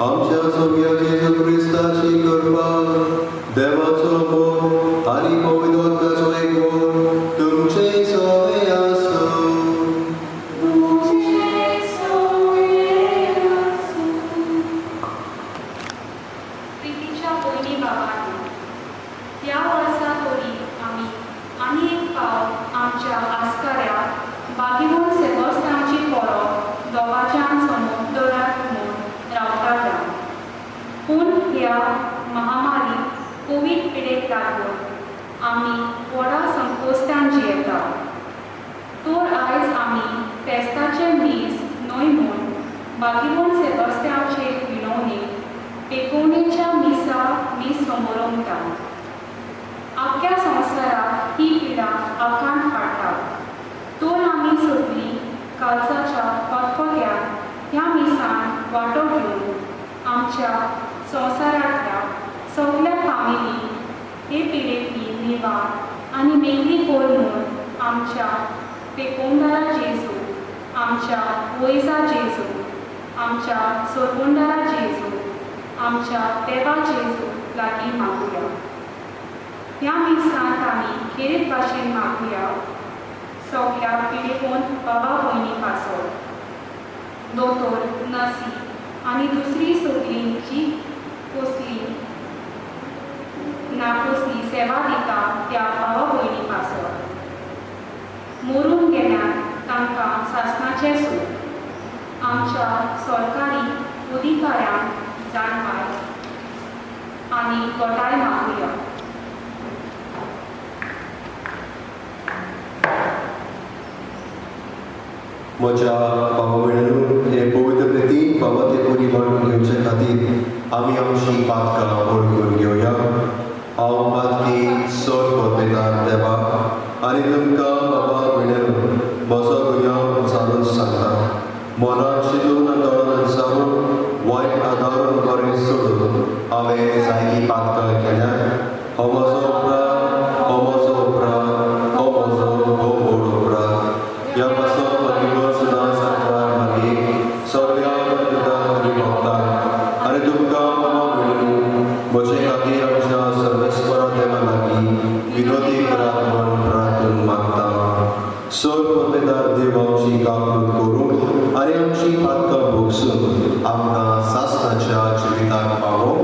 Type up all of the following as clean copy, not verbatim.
आमच्या सोग्या जेजू ख्रिस्ताची कृपा देवाचो मोग आनी पवित्रोत्ताचो एकवट तुमचे सगळे आसूं. प्रितीच्या भयणी भावांनो, ह्या वर्सा तरी आमी आनी एक फावट आमच्या आस्काऱ्याक बागिमोन सेबस्तांवची परब दोगांच्यान समोर दरात म्हूण रावतात. पूण ह्या महामारी कोवीड पिडेक लागून आमी व्हडा संकोस्तान जियेता. तर आयज आमी फेस्ताचे मीस न्हय म्हूण बागिमोन सेबस्तांवचे विणवणी पेकोवणेच्या मीस समोरंता. आख्या संवसाराक ही पिडा आकांत हाडटा. तर आमी सगळीं कालसाच्या खतखत्यान ह्या मिसान वांटो घेवन आमच्या संवसारांतल्या सगळ्या फामिली हे पिडेंतली निवार आनी मेकळी कोर म्हूण आमच्या पेकोवणारा जेजू, आमच्या वैजा जेजू, आमच्या सोरगोंडारा जेजू, आमच्या देवा जेजू लागीं मागुया. ह्या मिसांत आमी खेरीत भाशेन मागुया. सगळ्या पिडेकोन बाबा भयणी पासो, दोतोर, नर्सी आनी दुसरी सगळीं जी कसली नाकोसली सेवा दिता त्या बाबा भयणी पासो. मरून गेल्यार तांकां सासणाचें सूख. आमच्या सरकारी अधिकाऱ्यांक जाणवाय आनी गोठाय मागुया. म्हज्या भावा भयणींनो, हे पवित्र प्रितीक बाबा ते पुरी वांटून घेवचे खातीर आमी आमची पातकां वळखून घेवया. हांव पातकी चड परमेतार देवा आनी तुमकां बाबा भयणींनो म्हजो गुन्यांव चालून सांगता. मनांत शिजून आनी दोळ्यांत सावून वायट आदारून बरें सोडून हांवें जायतीं पातकां केल्यात. हो म्हजो अपराध, हो म्हजो अपराध, हो म्हजो हो व्हड अपराध. ह्या पासून मागीर सदां सांगता मागीर सगळ्या आनी भक्तांक आनी तुमकां बाबा भयणींनो म्हजे खातीर आमच्या सर्वेस्परा देवा लागीं विनोदी करात म्हूण प्रार्थना मागता. सर परमेतार देव आमची काकूट करूं आनी आमची पातकां भोगसून आमकां सासणाच्या जिविताक पावो.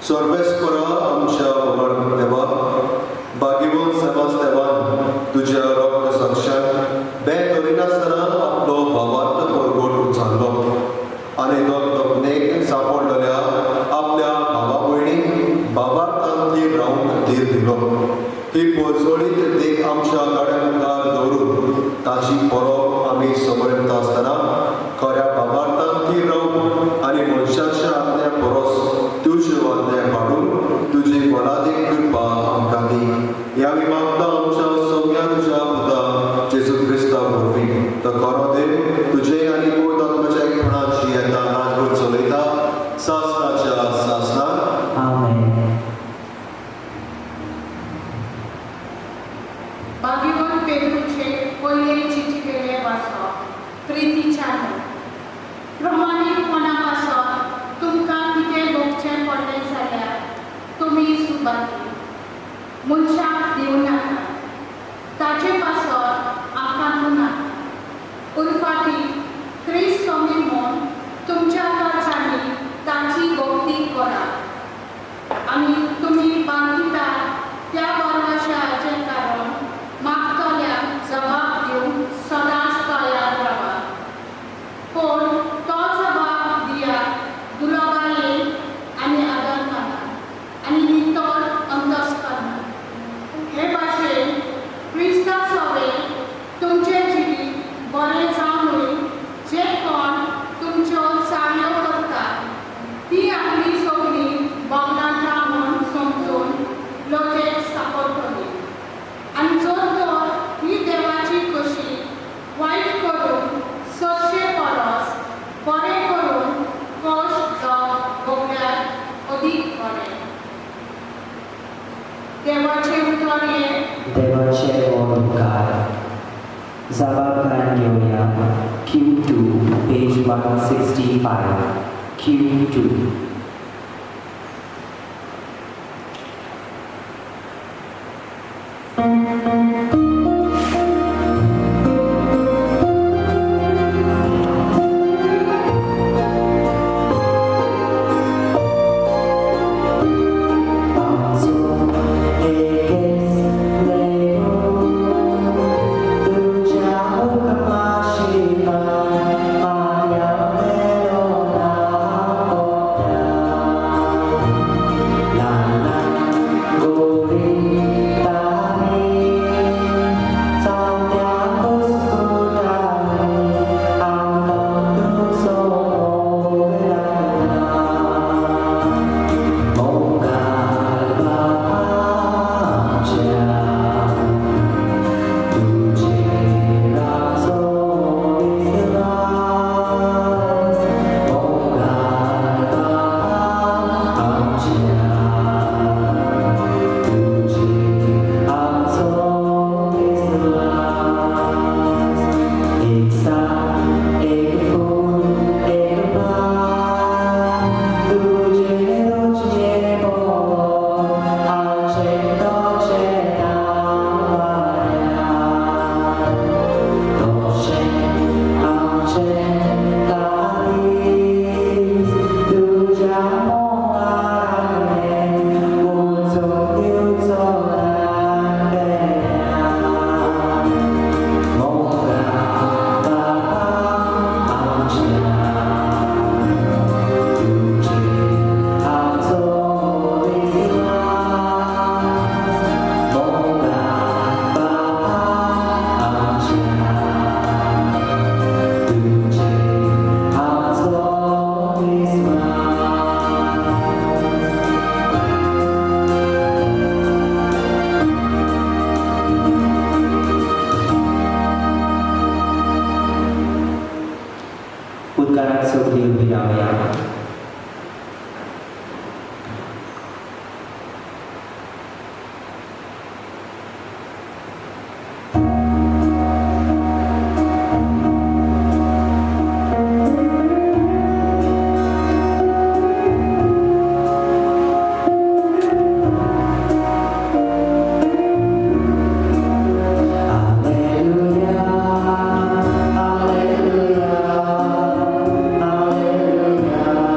सर्वेस्परा आमच्या वगड देवा बागीवन सेबास्तेवान तुझ्या रक्त साक्षात बेतरिनासतना आपलो भावार्थ परगट उचललो आनी तपनेक सांपडलेल्या आपल्या भावा भयणीक भावार्थांत रावंक खातीर दिलो ही पोरजोळीत देख आमच्या गाड्या मुखार दवरून ताची परब आमी समरता आसतना खऱ्या भावार्थांत रावून आनी मनशाच्या आज्ञा परस तुज्यो आज्ञा पाडून तुजी वलादीक कृपा आमकां दी ह्या विमागता आमच्या सौम्या तुज्या पुता जेजू क्रिस्ता वरवीं तो खरो देव तुजे आनी पवित्र आत्म्याच्या एकपणाची येता राजवट चलयता सासणाच्या सासणाक आमेन. बागीवन पेद्रूचे पयले चिठ्ठीवेले वाचप प्रितीच्यान प्रमाणीकपणा पासत तुमकां कितें भोगचें पडलें जाल्यार तुमी सुबाती मनशाक दिवं नाका ताचे पासत आकांतू नाका उरफाटी क्रिस्त कमी म्हूण तुमच्या खर्चांनी ताची भोक्ती करा आनी तुमी बांदिता त्या वर्गाच्या कारण मागतल्यांक जबाब दिवंक सदांच तयार रावा पूण तो जबाब दियात दुलाबायेन आनी आदर नाका आनी नितळ अंतस्करणान हे भाशेन क्रिस्ता सवेर तुमचे जिवीत बरें जावंक जे कोण तुमच्यो चाळयो करतात ती आपली सगळीं बगडांता म्हूण समजून लोकेक सांपडटली आनी जर तर ही देवाची कशी वायट करून सदचे परस बरें करून कश्ट जावं भोगल्यार अदीक बरें देवाचे उतर हे देवाचे ओंकार जबाबदार घेऊया Q2 page 165 Q2 उद्गारात सोडली उभी राहूया. Alleluia, alleluia, alleluia.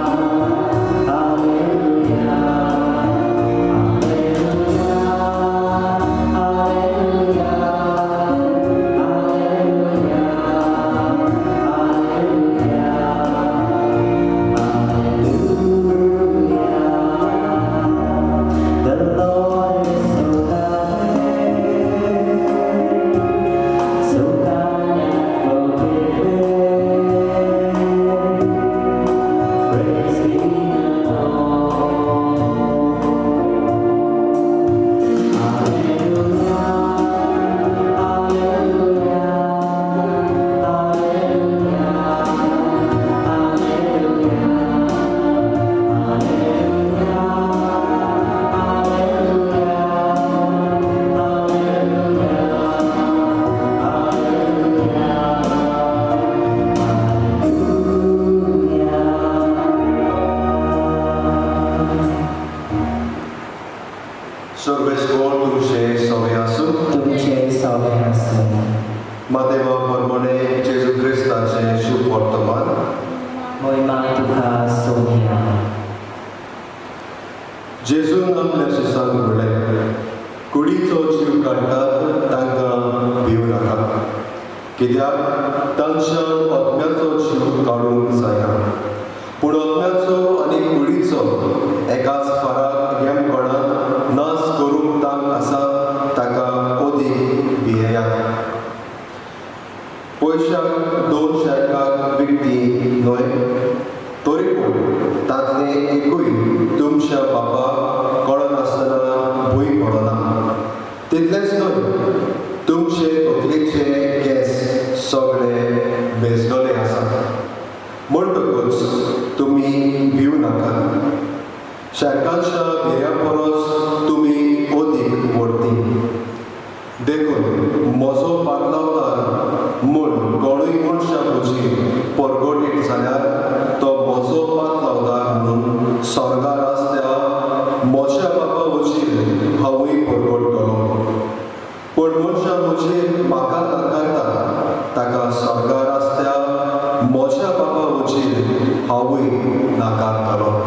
मोहिमा तुका सोनिया जेजून आपल्या शिसांक म्हणलें, कुडीचो जीव काडटात तांकां भिवू नाका, कित्याक तांच्या आत्म्याचो जीव काडूंक जायना. पूण आत्म्याचो आनी कुडीचो एकाच फराक नेमपणान नाश करूंक तांक आसा ताका ओदीक भियेयात. पयशाक 2 शेकाक विकती न्हय, तरी पूण तांतलें एकूय तुमच्या बापाक कळनासतना भूंय पडना. तितलेंच न्हय, तुमचे तकलेचे केंस सगळे बेजलेले आसात. म्हणटकूच तुमी भिवू नाकात. शेकाच्या भिऱ्या परस तुमी ओदीक व्हडटी. देखून म्हजो पातलावदार म्हूण कोणूय मनशा म्हजी परगोटीत जाल्यार तो म्हजो पातलावदार म्हणून स्वर्गार आसल्या म्हज्या बापा वचीर हांवूय परगोडटलों. पूण मनशा म्हजेर म्हाका नाकारता ताका स्वर्गार आसल्या म्हज्या बापा वचीर हांवूय नाकारतलों.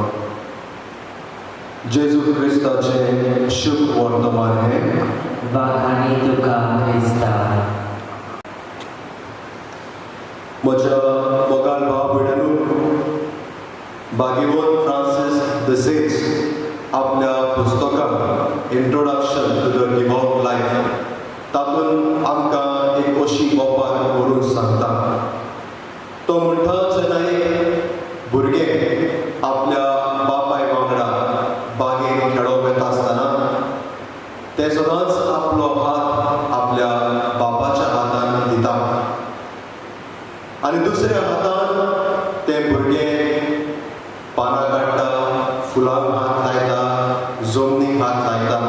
जेजू क्रिस्ताचें शुभ वर्तमान हें. वाखाणी तुका क्रिस्ता. म्हज्या मोगाल भाव भयणांनो, भाग्यवान फ्रांसीस द सेज आपल्या पुस्तकांत इंट्रोडक्शन टू द डिवॉट लायफ तातूंत आमकां एक अशी ओपार करून सांगता. तो म्हणटा जेन्ना एक भुरगें आपल्या बापाय वांगडा बागेंत खेळोंक येता आसतना ते सदांच आपलो हात आपल्या बापाच्या हातान दिता आनी दुसऱ्या हातान तें भुरगें पानां काडटा, फुलांक हात लायता, जमनीक हात लायता.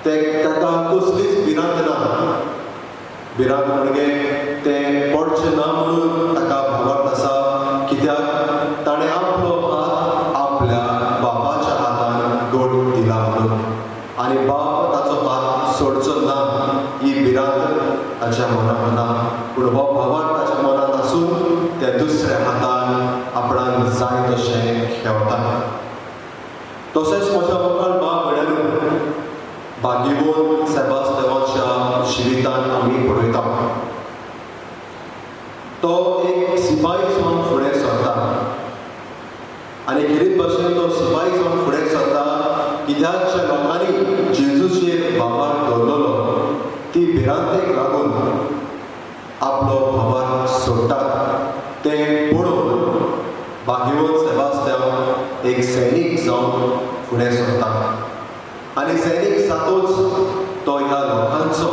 ताका कसलीच भिरांत ना. भिरांत म्हणजे तें पडचें ना म्हणून ताका भावार्थ आसा, कित्याक ताणें आपलो हात आपल्या बापाच्या हातान घोट दिला म्हणून. आनी बाप ताचो हात सोडचो ना ही भिरांत ताच्या मनांत ना. पूण हो भावार्थ ताच्या मनांत आसून त्या दुसऱ्या हातान आपणाक जाय तशें खेळटा. तशेंच म्हज्या मोगाल भाव भयणांनो, भाग्यवान सेबास्तियानाच्या जिवितांत आमी पळयता. तो एक सिपाही जावन फुडें सरता आनी खेरीत भाशेन तो सिपाही जावन फुडें सरता कित्याक ज्या लोकांनी जेजूचेर भावार्थ दवरलेलो ती भिरांतेक लागून आपलो भावार्थ सोडटात. तें पळोवन भाग्यवान सेबास्तियान एक सैनीक जावन फुडें सरता आनी सैनीक जातूच तो ह्या लोकांचो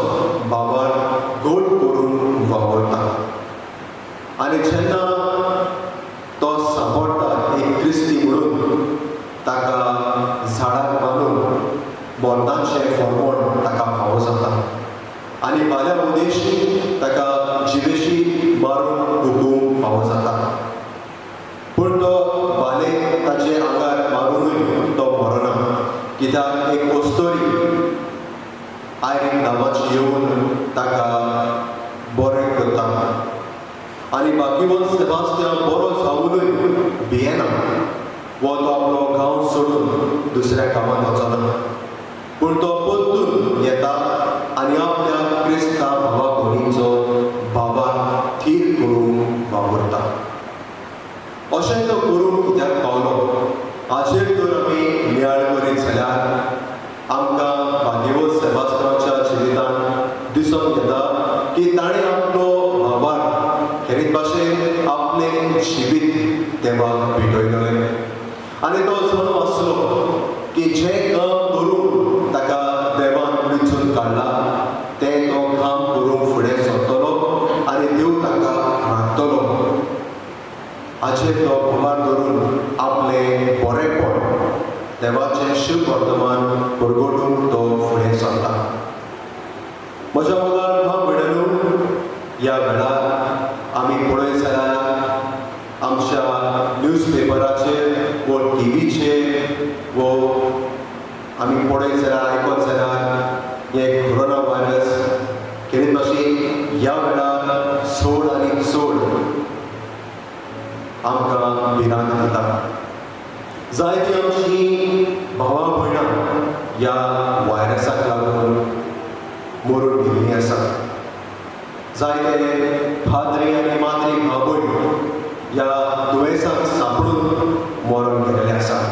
भावार्थ घोट करून वावरता. आनी जेन्ना तो सांपडटा एक क्रिस्ती म्हणून ताका झाडाक बांदून मोर्तांचें फर्मोण ताका फावो जाता आनी बाल्या उदेशी ताका जिवेशी मारून हुकूंक फावो जाता. पूण तो बालेक ताचे आंगार मारूनय तो मरना, कित्याक एक ओस्तोरी आयरीन नांवाची येवन ताका बरें करता. आनी भाग्यवान सेबास्तियान बरो जावनूय भियेना. वो तो आपलो गांव सोडून दुसऱ्या गांवांत वचना, पूण तो परतून येता आनी आपल्या क्रिस्तांव भावा भयणीचो भावार्थ थीर करूंक वावरता. अशें तो करूंक कित्याक पावलो हाचेर तर आमी नियाळ करीत जाल्यार आमकां भाग्यवान सेबास्तियानाच्या जिवितांत दिसून येता की ताणें आपलो भावार्थ खेरीत भाशेन आपलें जिवीत देवाक भेटयलें. आनी तो जाणो आसलो की जें काम करून ताका देवान वेंचून काडला तें तो काम करूंक फुडें सरतलो आनी देव ताका राखतलो. हाचेर तो भावार धरून आपलें बरेंपण देवाचें शुभ वर्तमान परगोटूंक तो फुडें सरता. म्हज्या मोगाल भाव भयणांनो, ह्या वेळार आमी पळयत जाल्यार आमच्या न्यूजपेपराचेर वो टीव्हीचेर वो आमी पळयत जाल्यार आयकत जाल्यार हे कोरोना व्हायरस खेरीत भाशेन ह्या वेळार चड आनी चड आमकां भिरांत दिता. जायतीं आमचीं भावां भयणां ह्या व्हायरसाक लागून मरून गेल्लीं आसात. जायते फादरी आनी माद्री भाव भयण ह्या दुयेंसाक सांपडून मरून गेलेले आसात.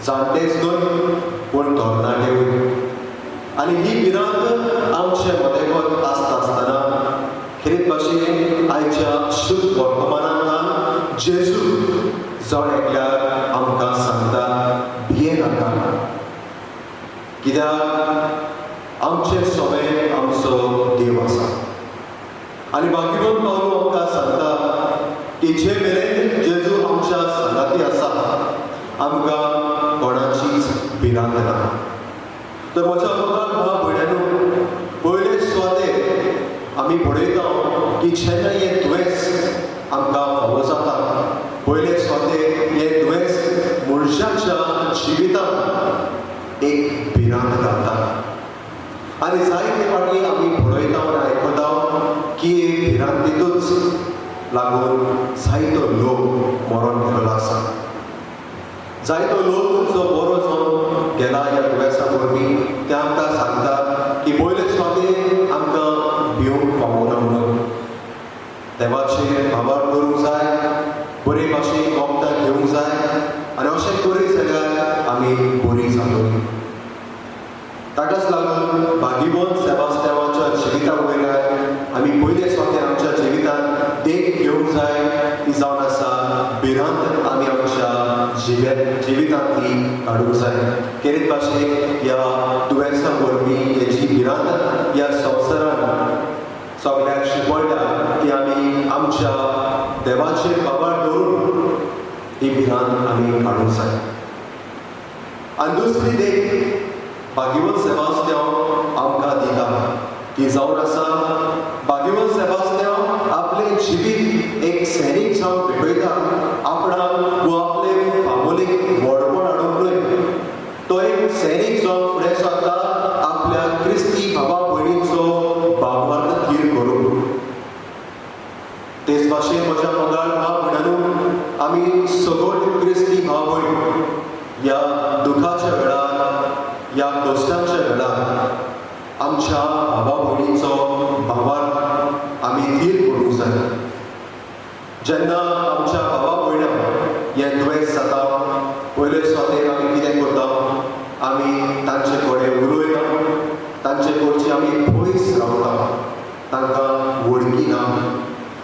जाणटेच न्हय पूण तरणाटेवूय. आनी ही भिरांत आमचे मदेगत आसतना खरेच भाशेन आयच्या शुभ वर्तमानांतल्यान जेजू जण एकल्याक आमकां सांगता, भिये नाका. कित्याक आमचे सोबे आमचो देव आसा. आनी बाकीवन पावलो आमकां सांगता की जे मेरेन जेजू आमच्या संगाती आसा आमकां कोणाचीच भिरांत ना. तर म्हज्या मोगाळ भाव भयण्यांनो, पयले सुवातेर आमी पळयता की जेन्ना हें दुयेंस आमकां फावो जाता, पयले सुवातेर हें दुयेंस मनशाच्या जिवितांत एक भिरांत घालता. आनी जायते फावटी आमी पळयता आनी आयकता की हे भिरांतीतूच लागून जायतो लोक मरून गेल्लो आसा. जायतो लोक जो बरो जावन गेला ह्या दुयेंसा वरवीं ते आमकां सांगता की पयले सुवातेर आमकां भिवूंक पावना म्हणून. देवाचेर आभार करूंक जाय, बरे भाशेन वखदां घेवंक जाय आनी अशें करीत जाल्यार आमी बरीं जातलीं. ताकाच लागून भागीवन सेबास्त्यावाच्या जिविता वयल्यान आमी पयले सुवातेर आमच्या जिवितांत देख घेवंक जाय ती जावन आसा भिरांत आमी आमच्या जिवितांतली काडूंक जाय. खरेच भाशेन ह्या दुयेंसा वरवीं हेची भिरांत ह्या संवसारांत सगळ्याक शिकयता की आमी आमच्या देवाचेर बाबार दवरून ही भिरांत आमी काडूंक जाय. आनी दुसरी देख भागीवन सेबास्त्याव आमकां दिता ती जावन आसा भागीवन सेबास्त्याव आपलें जिवीत एक सैनीक जावन भेटयता. आपणाक वो आपले फामोलीक व्हडपण हाडूंक न्हय, तो एक सैनीक जावन फुडें सरता आपल्या क्रिस्ती भावा भयणींचो भावार्थ धीर करूंक. तेच भाशेन म्हज्या मोगाळ भाव भयण्यांनो, आमी सगळ्यो क्रिस्ती भाव भयण ह्या दुखाच्या वेळार, ह्या कश्टांच्या वेळार आमच्या भावा भयणींचो भावार्थ आमी धीर करूंक जाय. जेन्ना आमच्या भावा भयणांक हें दुयेंस जाता, पयले सुवातेर आमी कितें करता, आमी तांचे कडेन उलयना, तांचे कडची आमी पयस रावता, तांकां वळखीना.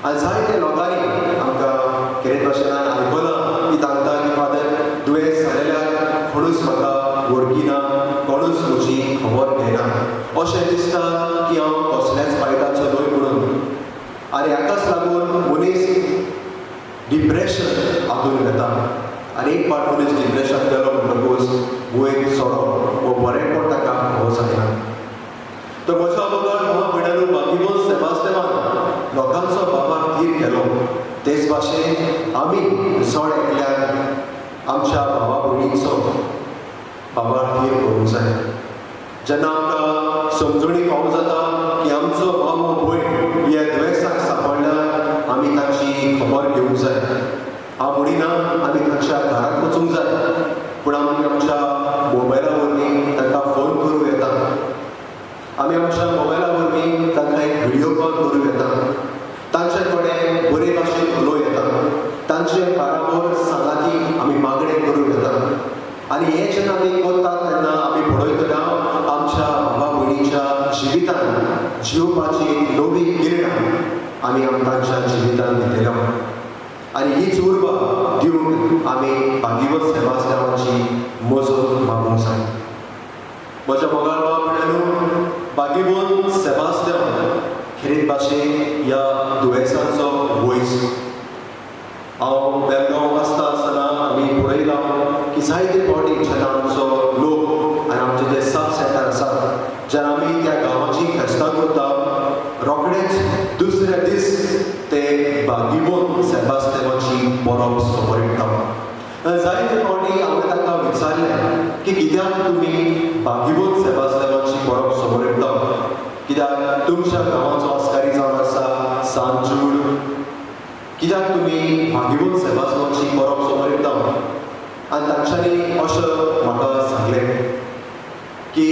आनी जायते लोकांनी आमकां खरेच भाशेन आयकलां की सांगता की फादर दुयेंस जालेल्याक कोणूच म्हाका वळखीना, कोणूच म्हजी खबर घेना. अशें दिसता की हांव कसल्याच फायदाचो न्हय म्हणून. आनी हाकाच लागून मनीस डिप्रेशन हातून येता. आनी एक पाट मनीस डिप्रेशन गेलो म्हणटकूच वयर चडप वो बरेंपण ताका फावो जायना. तर म्हज्या मोगाळ भाव भयण्यांनो, भागीवन सेबास्त्यावान लोकांचो बाबार धीर केलो. तेच भाशेन आमी जण एकल्याक आमच्या भावा भयणींचो बाबार धीर करूंक जाय. जेन्ना आमकां समजणी फावो जाता की आमचो भाव वो भयण ह्या दुयेंसाक सांपडल्यार आमी तांची खबर घेवंक जाय. हांव म्हणिना आमी तांच्या घरांत वचूंक जाय, पूण आमी आमच्या मोबायला वरवीं तांकां फोन करूं येता. आमी आमच्या मोबायला वरवीं तांकां एक व्हिडियो कॉल करूं येता. तांचे कडेन बरे भाशेन उलोवं येता. तांचे बाराबर सांगाती आमी मागणें करूं येता. आनी हें जेन्ना आमी करतात तेन्ना आमी पळयतना आमच्या भावा भयणीच्या जिवितांत जिवपाची नवी किरणां आमी तांच्या जिवितांत दितल्यो. आनी हीच उर्बा दिवंक आमी भागीवन सेबास्त्यावाची मजत मागूंक जाय. म्हज्या मोगाळ भाव भयण्यांनो, भागीवन सेबास्त्याव खरेच भाशेन ह्या दुयेंसांचो वयस. हांव बेळगांव आसता आसतना आमी पळयलां की जायते फावटी जेन्ना आमचो लोक आनी आमचे जे सब सेंटर आसात, जेन्ना आमी त्या गांवाची फेस्तां करता, रोखडेच दुसरे दीस ते भागीवन सेबास्त्यावाची परब समोर येता. जायते फावटी हांवें तांकां विचारलें की कित्याक तुमी भागीवन सेबास्त्यावाची परब समोर येता, कित्याक तुमच्या गांवाचो आस्कारी जावन आसा सांजूड कित्याक तुमी भागिवून सेबास्टोनची परब समोर येता आनी तांच्यांनी अशें म्हाका सांगलें की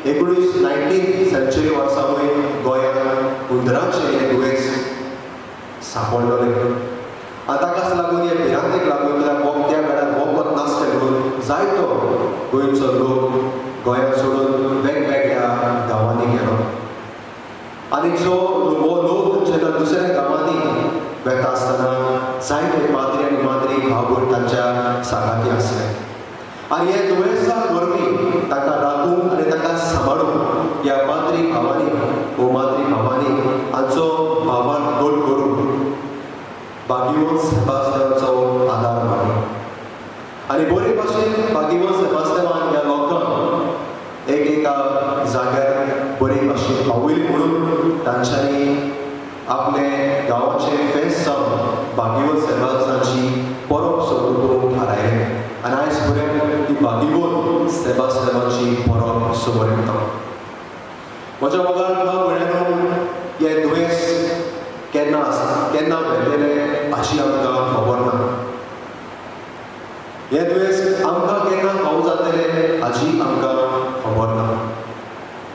19th century वर्सा वयर गोंयांत हुंदराचें हें दुयेंस सांपडलें आनी ताकाच लागून हे भिरांतेक लागून त्या वेळार वखद नासलें म्हणून जायतो गोंयचो लोक गोंयांत सोडून वेगवेगळ्या गांवांनी गेलो आनी जो लोक जेन्ना दुसऱ्या गांवांनी वेता आसतना जायते पाद्री आनी माद्री भाव भयण तांच्या सांगाती आसले आनी हे दुयेंसाक वरवीं ताका राखून आनी ताका सांबाळून ह्या पाद्री भावांनी वो माद्री भावांनी हांचो भावान गोड करून भागिवून सेबास्टोनाचो आदार मागलो आनी बरे भाशेन भागिवून सेबास्टोनान ह्या लोकांक एका जाग्यार बरे भाशेन पावयली म्हणून तांच्यांनी आपले गांवाचे फेस्त जावन भागिवून सेबास्टोनाची परब सोडून थारायलें आनी आयज पर्यंत ती भागिवून सेबास्टोनाची परब समोर येता म्हज्या मोगाळ भाव भयणांनो हे दुयेंस केन्ना वेल्लेलें हाची आमकां खबर ना हे दुयेंस आमकां केन्ना फावो जातलें हाची आमकां खबर ना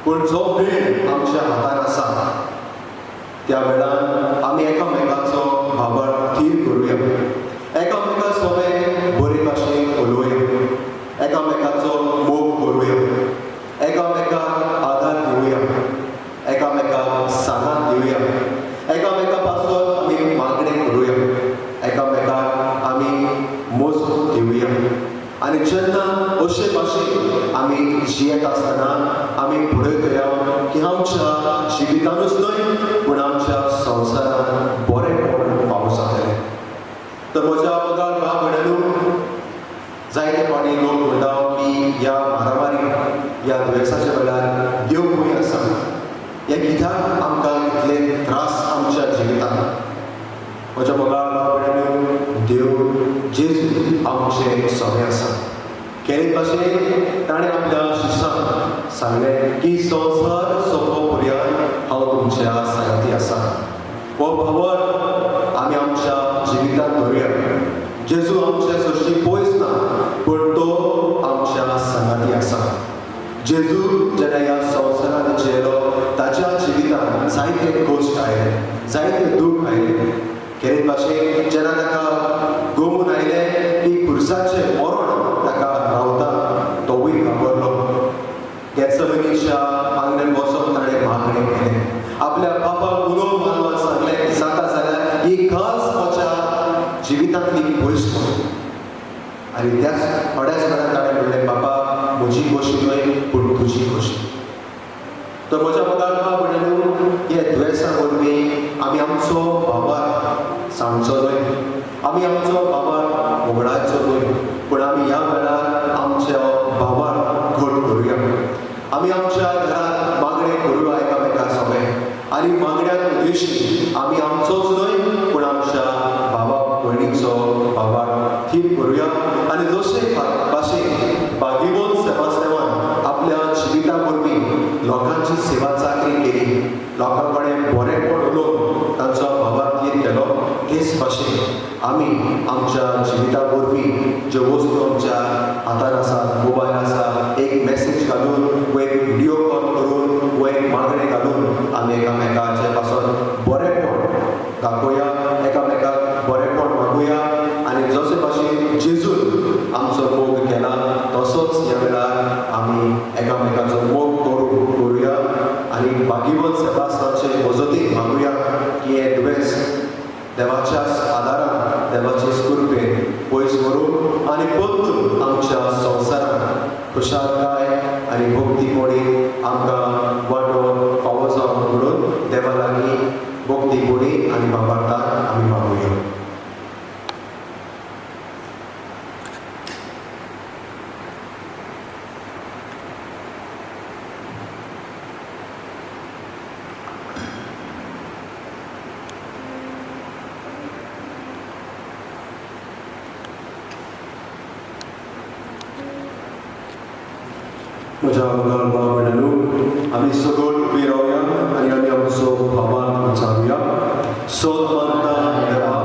पूण जो वेळ आमच्या हातान आसा त्या वेळार आमी एकामेकाचो भावार थीर करुया एकामेका सोबत बरे भाशेन उलोवया एकामेकाचो मोग करुया एकामेकाक आदार दिवया एकामेकाक साथ दिवया एकामेका पासून आमी मागणी करुया एकामेकाक आमी मोजून दिवया आनी जेन्ना अशे भाशेन आमी जियेत आसतना आमी पळयतया की आमच्या जिवितानूच न्हय पूण आमच्या संवसारान बरेंपण फावो जातलें तर म्हज्या मोगाळ भाव भयणांनो जायते फावटी लोक म्हणटा की ह्या मारामारी ह्या दुयेंसाच्या वेळार देव खंय आसा हे कित्याक आमकां इतले त्रास आमच्या जिवितांत म्हज्या मोगाळ भाव भयणांनो देव जेजू आमचे सोबे आसा केले भाशेन ताणें आपल्या शिश्यांक सांगलें की संवसार सोंपो पर्यंत हांव तुमच्या सांगाती आसा हो भावर आमी आमच्या जिवितांत धरुया जेजू आमचे सृश्टी पयस ना पूण तो आमच्या सांगाती आसा जेजू जेन्ना ह्या संवसारांत जियेलो ताच्या जिवितांत जायते कश्ट आयले जायते दूख आयले केले भाशेन जेन्ना ताका गमून आयलें की खुर्साचें मरण ताका रावता तोवूय घाबरलो गेत्सेमनीच्या आंगणान वचून ताणें मागणी केलें आपल्या बापाक उलोवन मागून सांगलें की जाता जाल्यार ही खस म्हज्या जिवितांतली पयस आनी त्याच थोड्याच वेळार ताणें म्हणलें बाबा म्हजी खोशी न्हय पूण तुजी खोशी तर म्हज्या मोगाळ भाव भयणांनो हे दुयेंसा वरवीं आमी आमचो भावार सांगचो न्हय आमी आमचो भावार वगडायचो न्हय पूण आमी ह्या वेळार आमच्या भावार घट करुया आमी आमच्या घरांत मागणे करुया एकामेका सोबत आनी मागण्याक उद्देशी आमी आमचोच न्हय पूण आमच्या भावा भयणीचो भावार थीर करुया आनी जशे भाशेन भागिवून सेबास्टोनान आपल्या जिविता वरवीं लोकांची सेवा चाकरी केली लोकां कडेन बरेंपण उलोवन तांचो भावार थीर केलो तेच भाशेन आमी आमच्या जिविता वरवीं ज्यो वस्तू आमच्या हातान आसात मोबायल आसा एक मॅसेज घालून वो एक व्हिडिओ कॉल करून वो एक मागणी घालून आमी एकामेकाचे पासून बरेंपण दाखोवया एकामेकाक बरेंपण मागुया आनी जशे भाशेन जेजून आमचो मोग केला तसोच ह्या वेळार आमी एकामेकाचो मोग करुया आनी भागिवून सेबास्टोनाचे मजतीक मागुया की हे दुयेंस देवाच्याच आदारान देवाचे कृपेन पयस व्हरून आनी परतून आमच्या संवसारान खुशालकाय आनी भक्तीपोडी आमकां वांटो फावो जावं म्हणून देवा लागीं भक्तीपोडी आनी बाबार्थाक आमी मागुया म्हज्या मोगाळ भाव भयणांनो आमी सगळ उबी रावया आनी आमी आमचो भावाक विचारुया सोद मानता देवा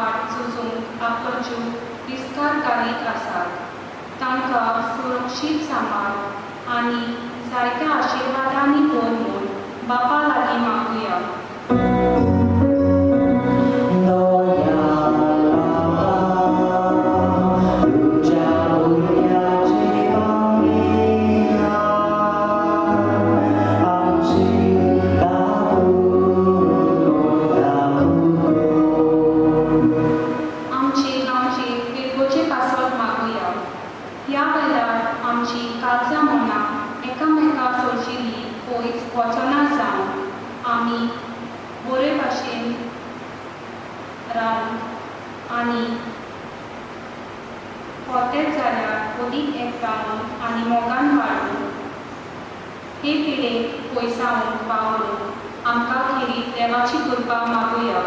आड झुजूंक आपलो जीव तिस्कार घालीत आसात तांकां सुरक्षीत सांबाळ आनी जायत्या आशिर्वादांनी भरून बापा लागीं मागुया. हे पिडेक पयसावून पावलो आमकां खेरीत देवाची कृपा मागुया.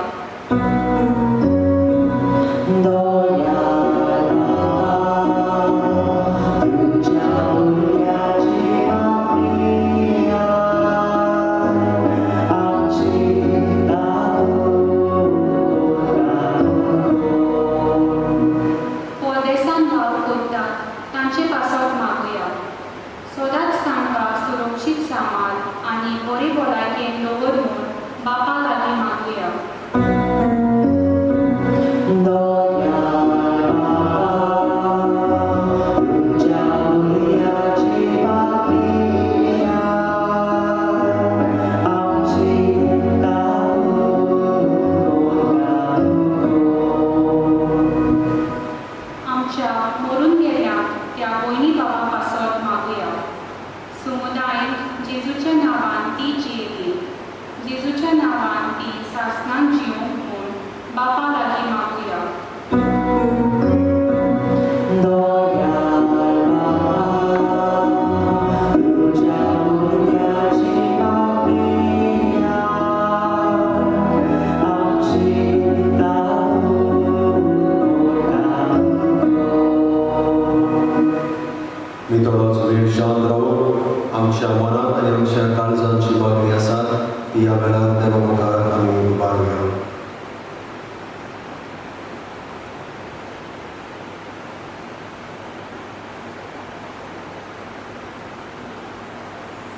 आमच्या मनात आणि आमच्या काळजांची मागणी आसात ती ह्या वेळार देवा मुखार आमी उबारुया.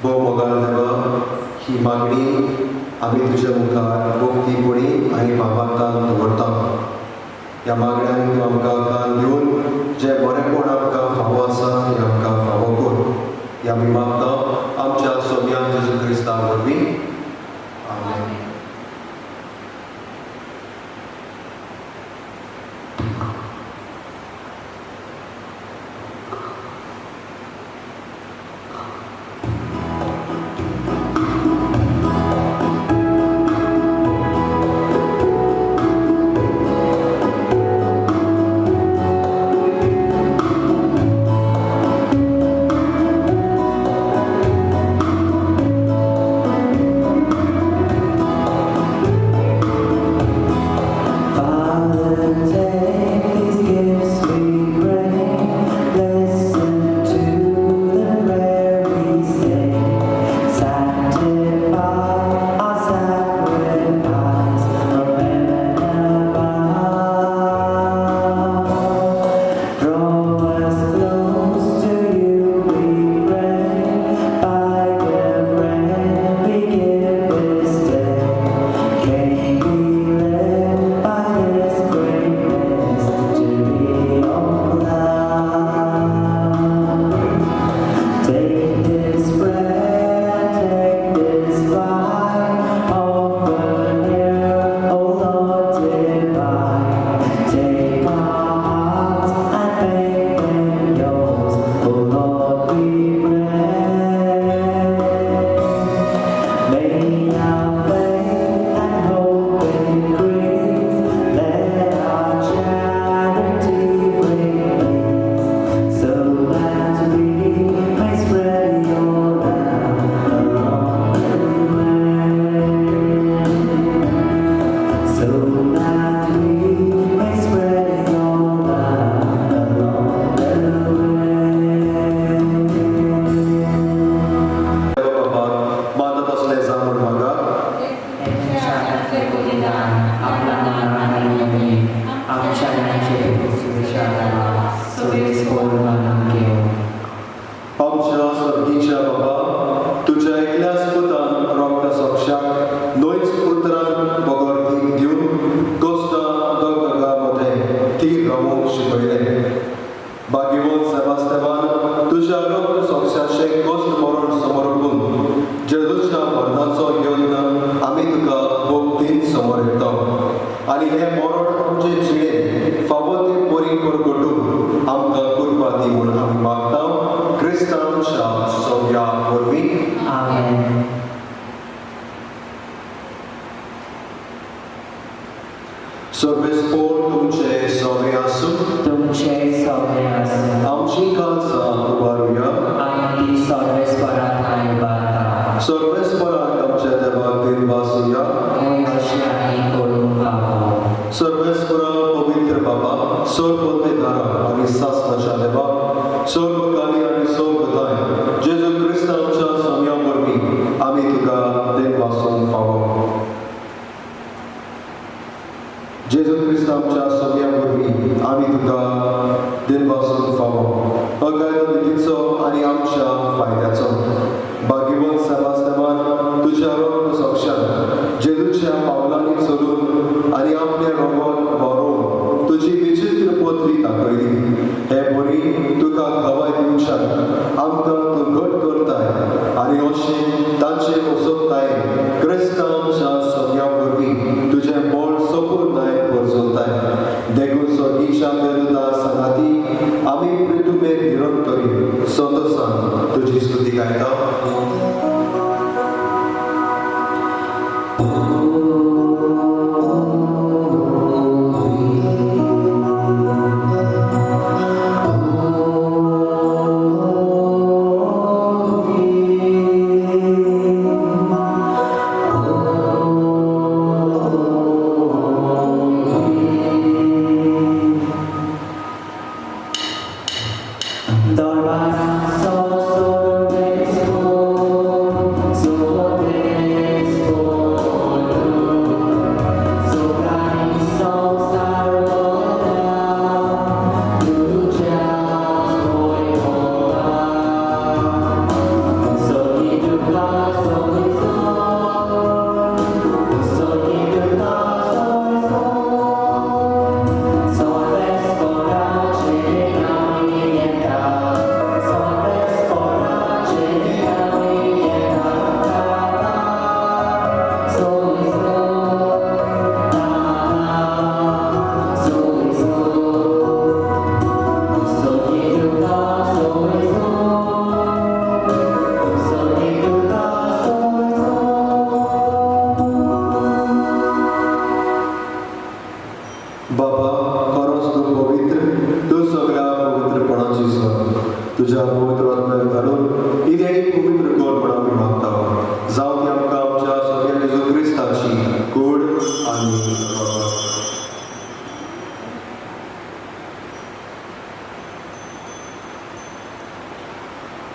भोव मोगाळ देवा, ही मागणी आमी तुज्या मुखार भक्तीपणी आनी भावार्थान दवरता. ह्या मागण्यांक तूं आमकां कान दिवन जे बरेपण आमकां फावो आसा तें आमकां फावो कर. हे आमी मागता आमच्या सोम्यान जेजू क्रिस्ता वरवीं. आमेन. स्फोट मानून घेऊ. आमच्या स्वर्गीच्या बाबा, तुझ्या एकल्याच पुतान रोगता सोक्षाक नोयच पुत्रान बगोर दिवन गोस्ता दोगामध्ये ती रावूंक शिकयले. भाग्यवान सेबास्तेबान, तुझ्या रोगता सोक्षाचे गोस्ट मरण समर्पून जेजूच्या मरणाचो यत्न आमी तुका भोगतीन समोर येता आनी हे मरण आमचे जिणेंत फावो ते बरी परगटून आमकां कृपा दी म्हूण आमी मागता क्रिस्तांच्या सव्या वरवीं. आमेन. सर्वेस्पोर तुमचे सवे आसूं. तुमचे सगळे आसूं. आमची काळजां उबारुया. आमी ती सर्वेस्परांत हाय उबारता. सर्वेस्पराक आमच्या देवाक दिन वासुया. होय अशें आमी करूंक फावो. सर्वेस्परा पवित्र बाबा, सर्वोत्तेदारा आनी सासणाच्या देवा, सर्वकाली आनी सर्वदाय जेजू क्रिस्तांच्या सव्या वरवीं आमी तुका दिन वासूंक फावो. जेजू क्रिस्तांच्या सव्या वरवीं आमी तुका दिन वासूंक फावो. अकायदा नितीचो आनी आमच्या फायद्याचो. भाग्यवान सेबास्तेबान, तुज्या रोग सोक्षान जेजूच्या पावलांनी चलून आनी आपल्या रोगान वारोवन तुजी विचित्र पदवी दाखयली. हे बरी तुका गवाय दिवच्यान आमकां तूं घट करताय आनी अशें तांचे वसोताय क्रिस्तांच्या सव्या वरवीं तुजें बळ संपूर्णाय परजोताय. देखून स्वर्गीच्या देवता संगाती आमी प्रितुमे निरंतरी संतोषान तुजी स्तुती गायता.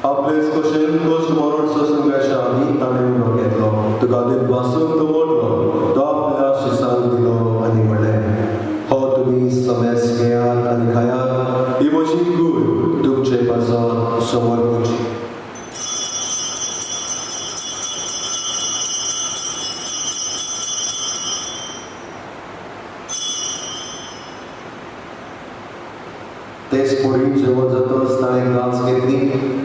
आपलेच कशें गोश्ट मरण ससंगाच्या आनी ताणें उलो घेतलो. तुका दिन वासूंक तो मोडलो, तो आपल्या शिसांक दिलो आनी म्हणलें, हो तुमी समेस घेयात आनी खायात, ही म्हजी कूड तुमचे पासत समोर पुरची. तेच पोळी जेवण जातच ताणें ग्लास घेतली,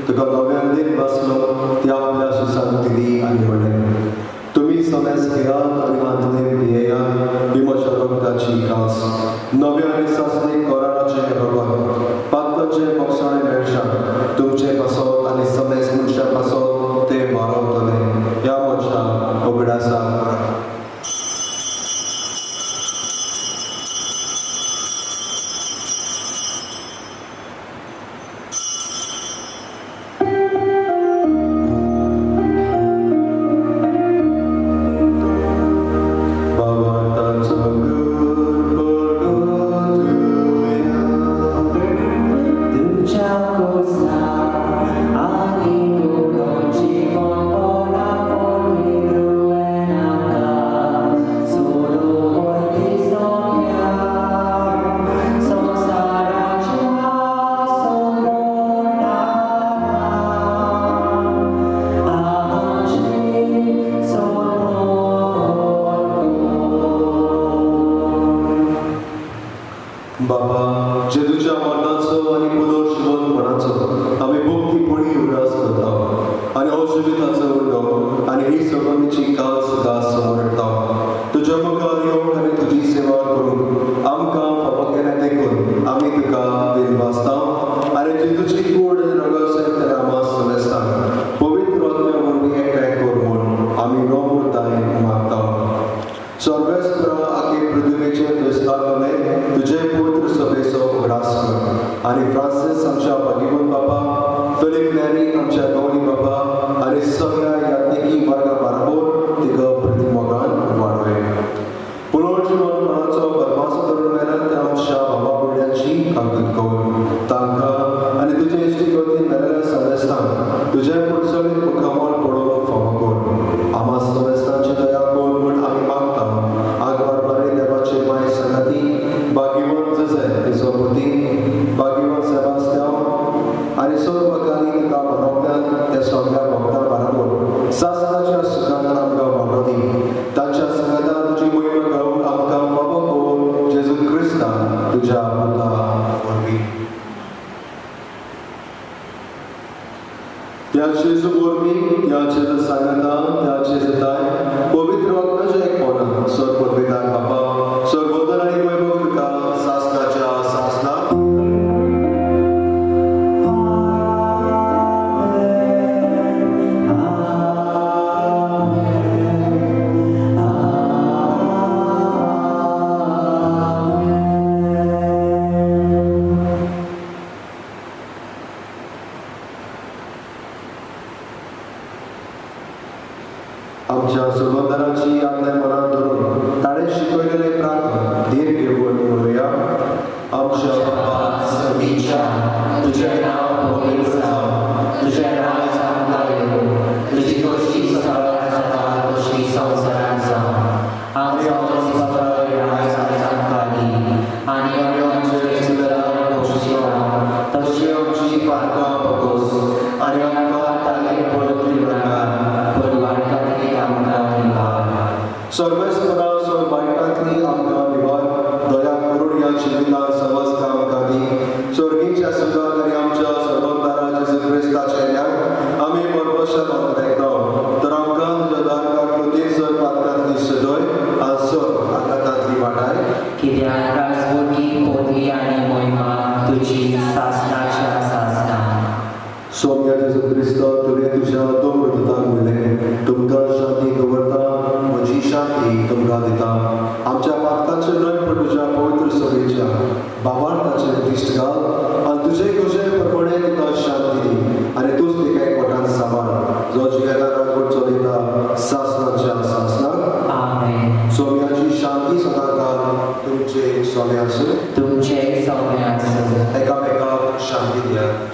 तुका नव्यान दिन वाचलो, ती आपल्या शिसांक दिली आनी म्हणलें, तुमी समेस घेयात आनी हातूंत पियेयात, ही म्हज्या रगताची कास. नवे आनी सासणे कोराचे रगत, पातळचे मोगसाणें मेळशाक तुमचे पासत आनी समेस मनशा पासत ते मारवतले. ह्या म्हज्या उगडासाक Ani बाबा जेजूच्या मरणाचो आनी पुनर्जीवनपणाचो आमी भक्तीपणी उल्हास करता आनी हो जिविताचो उंडो आनी ही सगळ्यांची काल सुद्दां समोरता तुज्या मुखार येवन आनी तुजी सेवा करून आमकां फावो केलें देखून आमी तुका दिनवासता आनी जेजूची कूड रगत आमा समेस्तान पवित्र आत्म्या वरवीं एकठांय कर म्हूण आमी नम्रतायेन मागता स्वर्गस्थ आखे पृथ्वीचेर विस्तारले तुजे पवित्र सभेचो उगडास कर आनी फ्रांसीस आमच्या भगिवन बाबा फिलिप नॅरी आमच्या गौरी बाबा आनी सगळ्या यात्निकी वर्गा बरोबर तिका प्रतिमोगान वाडय पुनर्जीवनपणाचो बरपास करून मेल्यात त्या आमच्या भावा भयण्यांची काकूत कर तांकां आनी तुजे इश्टिगोती मेलेल्या समेस्तान तुजे पुरसळीत मुखामोल पडोवंक फावो कर आमा समेस्तांची दया कर म्हूण आमी मागता आगवार बरे देवाचे माय संगती भाग्यवान जसे तिचो पुती भाग्यवान सेबास्त्यांव आनी सर्व काली तुका मनोवप्यात त्या सगळ्या भक्तां बरोबर सासणाच्या सुखान आमकां वांटो दी तांच्या संगता तुजी महिमा गावून आमकां फावो कर जेजू क्रिस्तान तुज्या पुता वरवीं त्या जेजू वरवीं त्या जेजू सांगता त्या जेजुताय पवित्र आत्म्याच्या एकपणान सर्वोद्वेदार बाबा सर्वोदर आनी वैभव तुका सासणाच्या सासणाक आमच्या सुगंधराची आपल्या मनात धरून ताणे शिकवलेले प्रार्थना धीर घेऊन म्हणूया आमच्या बाबा सभेच्या तुझे नाव पवित्र जावं तुझे राज्य येवं तुझी कशी सगळ्या जाता तशी संवसारांत जावं आमचो सगळो राज आमकां दी आनी आमचे चुकलां बक्षिसां तशी आमची पातकां बगोस आनी आमकां ताले पळोवपी नाका पूण वायटांतली आमकां निवार सर्वेस्परा वायटांतली आमकां निवार दया करून ह्या जिवितांत समस्त आमकां दी स्वर्गीच्या सुखाक आनी आमच्या सर्वोद्दारा जेजू क्रिस्ताचे न्याय आमी परमेश्वर आयकता तर आमकां तुज्या दारकार कृतीसर पातकांतली सदय आसर आकांतांतली वाटाय कित्याक राजवटी पोतली आनी महिमा तुजी सासणाच्या सासणां सौम्या जेजू क्रिस्त तुवें तुज्या दोन मृतांक म्हणलें तुमकां शांती दवरता म्हजी शांती तुमकां दिता आमच्या पातकांचे न्हय पूण तुज्या पवित्र सभेच्या भावार्थाचेर दिश्ट घाल आनी तुजे कशे प्रमाणे तुका शांती दी आनी तूंच तिका एकवटान सांबाळ जो जियेला राजवट चलयता सासणाच्या सासणाक आमेन सौम्याची शांती सदांकाळ तुमचे सोमे आसूं तुमचे सौम्य आसूं एकामेकाक शांती दियात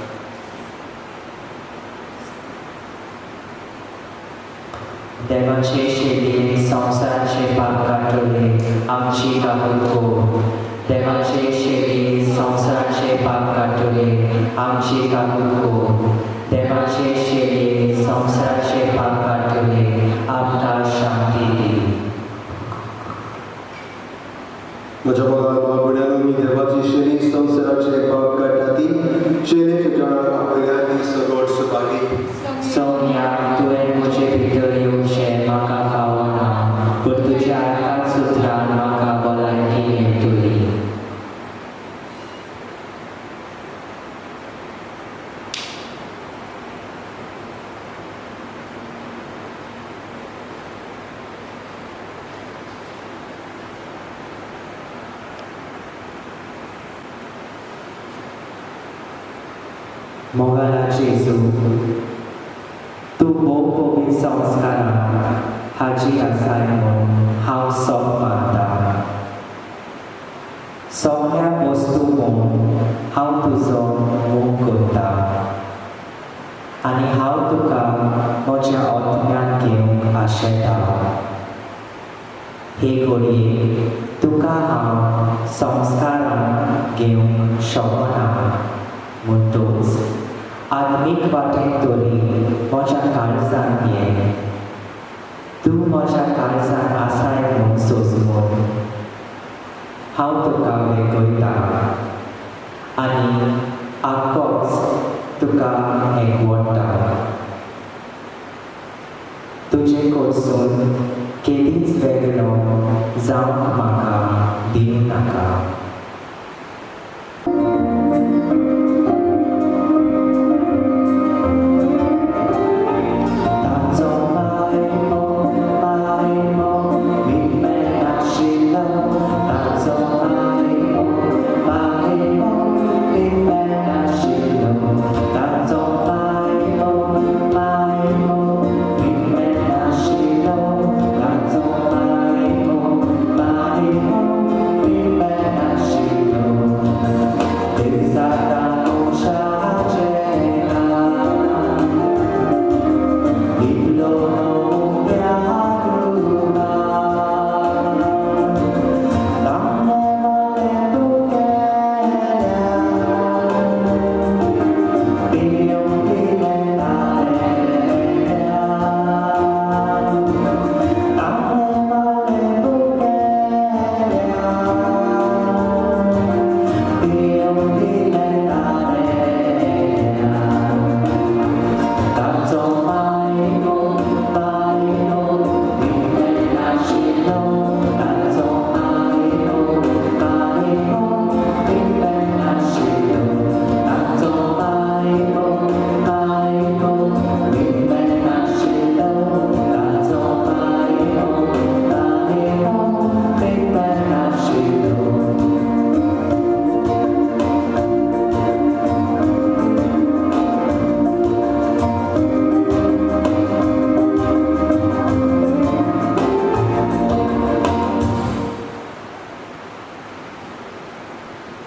देवाचे शेली संवसाराचे पाप काडटले आमची काकूत को देवाचे शेली संवसाराचे पाप काडटले आमची काकूत को देवाचे शेली संवसाराचे पाप काडटले आमकां शांती दी म्हज्या मोगाळ भयणांनो मी देवाची शेली संवसाराचे पाप काडटा ती शेलीच्या जणाक आपल्याली सगळट सुपारी सौम्या तुवें म्हजे भितर येवचें म्हाका फावना पूण तुज्या आकात सुत्रान म्हाका भलायकी मेळटली मोगाला जेजू तूं भोव पवित्र संस्कारांक हाजी आसाय म्हूण हांव सोप मानता सगळ्या वस्तू म्हूण हांव तुजो मोग करता आनी हांव तुका म्हज्या आत्म्यान घेवंक आशेता हे घडये तुका हांव संस्कारांक घेवंक शकना म्हणटूच आत्मीक वाटेन तरी म्हज्या काळजांत ये तूं म्हज्या काळजांत आसाय म्हूण सोजमून हांव तुका वेगयता आनी आकोच तुका एकवटा. तुजे कडसून केदींच वेगळो जावंक म्हाका दिवं नाका.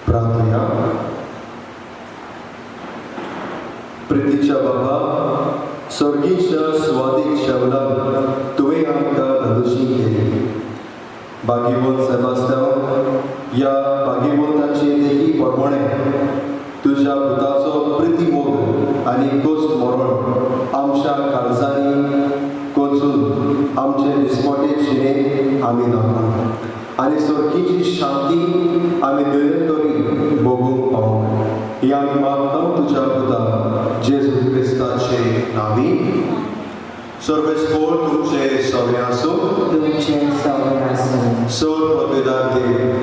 प्रार्थना. प्रितीच्या बाबा, स्वर्गीच्या स्वादीक शेवलां तुवें आमकां धाडोशी केली. भाग्यवंत सेबास्त्यांव या भाग्यवंताचे देही प्रमाणे तुज्या पुताचो प्रितीमोग आनी कोस्त मरण आमच्या काळजांनी कोचून आमचे दिसपटे जिणेंत आमी दाखोवन आनी स्वर्गीची शांती आमी दरेतरी भोगूंक पावूंक ही आमी मागता तुज्या पुता जेजू क्रिस्ताचे नांवी. सर्वेस्पोर तुमचे सवे आसूं. तुमचे सवे आसूं. सोर पदवीदार देव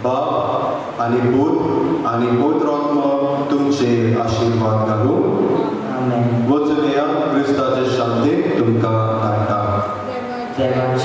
बाप आनी पूत आनी पवित्र आत्मा तुमचे आशिर्वाद घालूं. आमेन. वचून या क्रिस्ताचे शांतीक तुमकां धाडटा. देवा